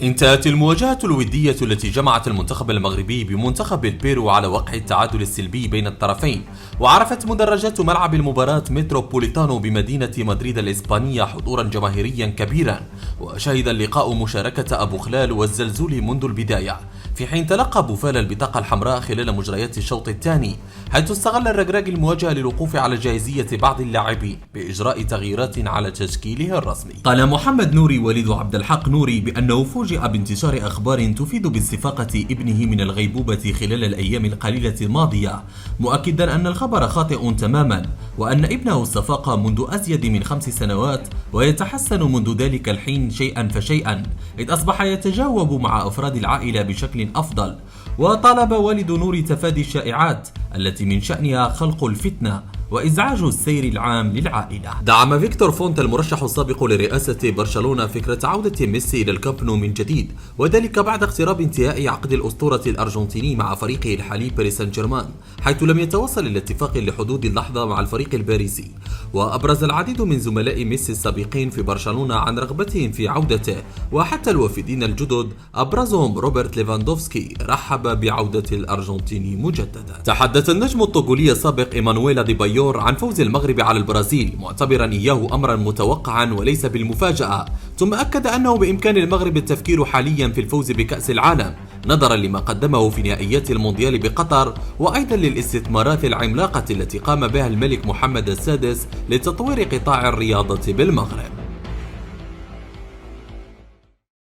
انتهت المواجهة الودية التي جمعت المنتخب المغربي بمنتخب البيرو على وقع التعادل السلبي بين الطرفين، وعرفت مدرجات ملعب المباراة متروبوليتانو بمدينة مدريد الإسبانية حضورا جماهيريا كبيرا، وشهد اللقاء مشاركة أبو خلال والزلزول منذ البداية، في حين تلقى بوفال البطاقة الحمراء خلال مجريات الشوط الثاني، حيث استغل الركراكي المواجهة للوقوف على جاهزية بعض اللاعبين بإجراء تغييرات على تشكيله الرسمي. قال محمد نوري والد عبد الحق نوري بأنه فوجئ بانتشار أخبار تفيد باستفاقة ابنه من الغيبوبة خلال الأيام القليلة الماضية، مؤكدا أن الخبر خاطئ تماما، وأن ابنه استفاق منذ أزيد من 5 سنوات ويتحسن منذ ذلك الحين شيئا فشيئا، إذ أصبح يتجاوب مع أفراد العائلة بشكل أفضل. وطالب والد نوري تفادي الشائعات التي من شأنها خلق الفتنة وإزعاج السير العام للعائلة. دعم فيكتور فونت المرشح السابق لرئاسة برشلونة فكرة عودة ميسي إلى الكامب نو من جديد، وذلك بعد اقتراب انتهاء عقد الأسطورة الأرجنتيني مع فريقه الحالي باريس سان جيرمان، حيث لم يتوصل إلى اتفاق لحدود اللحظة مع الفريق الباريسي. وأبرز العديد من زملاء ميسي السابقين في برشلونة عن رغبتهم في عودته، وحتى الوافدين الجدد أبرزهم روبرت ليفاندوفسكي رحب بعودة الأرجنتيني مجددا. تحدث النجم الطوغولي السابق إيمانويل أديبايور عن فوز المغرب على البرازيل، معتبرا إياه أمرا متوقعا وليس بالمفاجأة، ثم أكد أنه بإمكان المغرب التفكير حاليا في الفوز بكأس العالم نظرا لما قدمه في نهائيات المونديال بقطر، وأيضا للاستثمارات العملاقة التي قام بها الملك محمد السادس لتطوير قطاع الرياضة بالمغرب.